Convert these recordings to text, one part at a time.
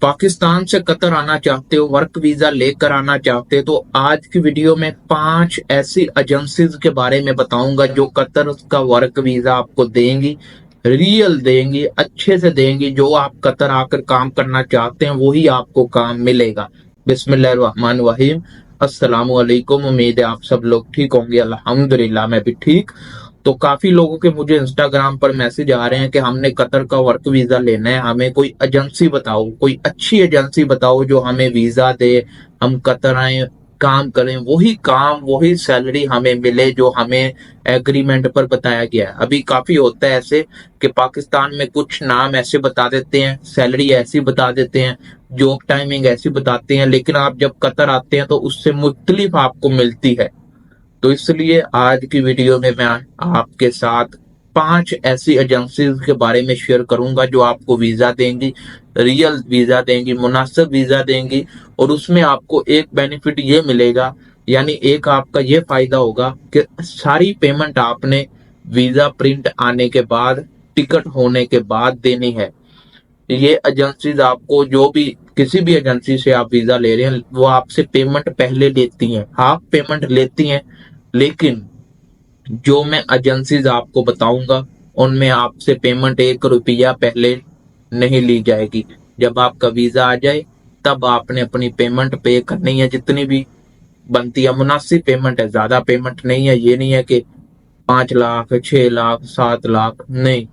पाकिस्तान से कतर आना चाहते हो, वर्क वीजा लेकर आना चाहते हो, तो आज की वीडियो में 5 ऐसी एजेंसीज के बारे में बताऊंगा जो कतर का वर्क वीजा आपको देंगी, रियल देंगी, अच्छे से देंगी। जो आप कतर आकर काम करना चाहते हैं वही आपको काम मिलेगा। बिस्मिल्लाहिर्रहमानिर्रहीम। अस्सलामु अलैकुम। उम्मीद है आप सब लोग ठीक होंगे। अल्हम्दुलिल्लाह मैं भी ठीक। तो काफी लोगों के मुझे इंस्टाग्राम पर मैसेज आ रहे हैं कि हमने कतर का वर्क वीजा लेना है, हमें कोई एजेंसी बताओ, कोई अच्छी एजेंसी बताओ जो हमें वीजा दे, हम कतर आए, काम करें, वही काम वही सैलरी हमें मिले जो हमें एग्रीमेंट पर बताया गया है। अभी काफी होता है ऐसे कि पाकिस्तान में कुछ नाम ऐसे बता देते हैं, सैलरी ऐसी बता देते हैं, जॉब टाइमिंग ऐसी बताते हैं, लेकिन आप जब कतर आते हैं तो उससे मुख्तलिफ आपको मिलती है। तो इसलिए आज की वीडियो में मैं आपके साथ 5 ऐसी एजेंसीज के बारे में शेयर करूंगा जो आपको वीजा देंगी, रियल वीजा देंगी, मुनासिब वीजा देंगी। और उसमें आपको एक बेनिफिट ये मिलेगा, यानी एक आपका ये फायदा होगा कि सारी पेमेंट आपने वीजा प्रिंट आने के बाद, टिकट होने के बाद देनी है। ये एजेंसीज आपको, जो भी किसी भी एजेंसी से आप वीजा ले रहे हैं, वो आपसे पेमेंट पहले लेती हैं, हाफ पेमेंट लेती हैं। लेकिन जो मैं एजेंसीज आपको बताऊंगा उनमें आपसे पेमेंट 1 रुपया पहले नहीं ली जाएगी। जब आपका वीजा आ जाए तब आपने अपनी पेमेंट पे करनी है, जितनी भी बनती है। मुनासिब पेमेंट है, ज्यादा पेमेंट नहीं है। ये नहीं है कि 5 लाख 6 लाख 7 लाख, नहीं,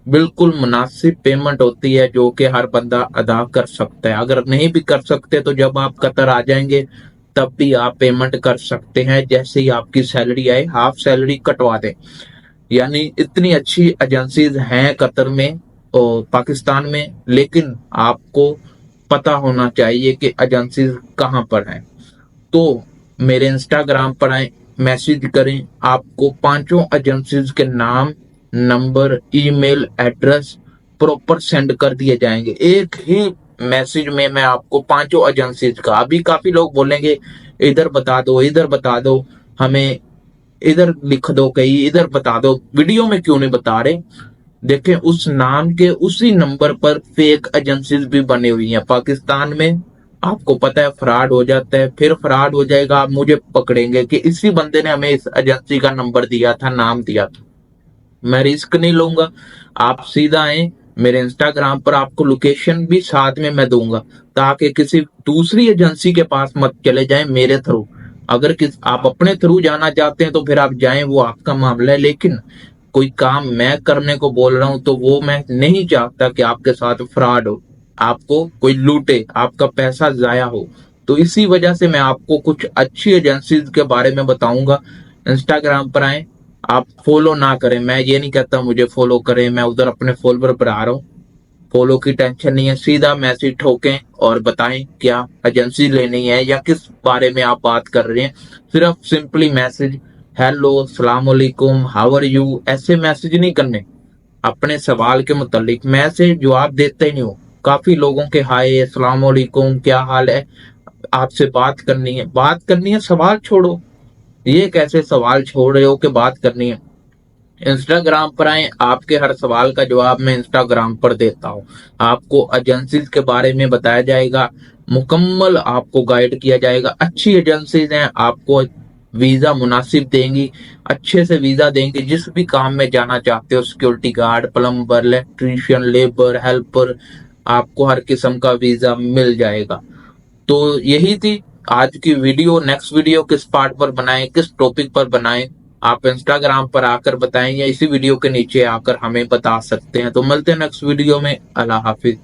बिल्कुल मुनासिब पेमेंट होती है जो कि हर बंदा अदा कर सकता है। अगर नहीं भी कर सकते तो जब आप कतर आ जाएंगे तब भी आप पेमेंट कर सकते हैं। जैसे ही आपकी सैलरी आए हाफ सैलरी कटवा दें। यानी इतनी अच्छी एजेंसीज हैं कतर में और पाकिस्तान में, लेकिन आपको पता होना चाहिए कि एजेंसीज कहाँ पर हैं। तो मेरे इंस्टाग्राम पर आए, मैसेज करें, आपको 5 एजेंसीज के नाम, number, email, address proper send कर दिए जाएंगे। एक ही मैसेज में मैं आपको 5 एजेंसीज का। अभी काफी लोग बोलेंगे इधर बता दो, इधर बता दो, हमें इधर लिख दो, कहीं इधर बता दो, वीडियो में क्यों नहीं बता रहे। देखें, उस नाम के उसी नंबर पर फेक एजेंसीज भी बनी हुई हैं पाकिस्तान में। आपको पता है फ्रॉड हो जाता है, फिर फ्रॉड हो जाएगा, आप मुझे पकड़ेंगे कि इसी बंदे ने हमें इस एजेंसी का नंबर दिया था, नाम दिया था। मैं रिस्क नहीं लूंगा। आप सीधा आए मेरे इंस्टाग्राम पर, आपको लोकेशन भी साथ में मैं दूंगा ताकि किसी दूसरी एजेंसी के पास मत चले जाएं मेरे थ्रू। अगर आप अपने थ्रू जाना चाहते हैं तो फिर आप जाएं, वो आपका मामला है। लेकिन कोई काम मैं करने को बोल रहा हूं तो वो मैं नहीं चाहता कि आपके साथ फ्रॉड हो, आपको कोई लूटे, आपका पैसा जाया हो। तो इसी वजह से मैं आपको कुछ अच्छी एजेंसीज के बारे में बताऊंगा। इंस्टाग्राम पर आए, आप फॉलो ना करें, मैं ये नहीं कहता मुझे फॉलो करें, मैं उधर अपने फॉलोवर बढ़ा रहा हूँ, फॉलो की टेंशन नहीं है। सीधा मैसेज ठोकें और बताएं क्या एजेंसी लेनी है या किस बारे में आप बात कर रहे हैं। सिर्फ सिंपली मैसेज, हेलो, अस्सलाम वालेकुम, हाउ आर यू, ऐसे मैसेज नहीं करने। अपने सवाल के मुतालिक मैसेज जवाब देते ही नहीं हो। काफी लोगों के हाय, अस्सलाम वालेकुम, क्या हाल है, आपसे बात करनी है, बात करनी है, सवाल छोड़ो। ये कैसे सवाल छोड़ रहे हो कि बात करनी है। इंस्टाग्राम पर आए, आपके हर सवाल का जवाब मैं इंस्टाग्राम पर देता हूँ। आपको एजेंसीज के बारे में बताया जाएगा, मुकम्मल आपको गाइड किया जाएगा। अच्छी एजेंसीज हैं, आपको वीजा मुनासिब देंगी, अच्छे से वीजा देंगे। जिस भी काम में जाना चाहते हो, security guard, plumber, electrician, labour, helper, आपको हर किस्म का वीजा मिल जाएगा। तो यही थी आज की वीडियो। नेक्स्ट वीडियो किस पार्ट पर बनाएं, किस टॉपिक पर बनाएं, आप इंस्टाग्राम पर आकर बताएं या इसी वीडियो के नीचे आकर हमें बता सकते हैं। तो मिलते हैं नेक्स्ट वीडियो में। अल्लाह हाफिज।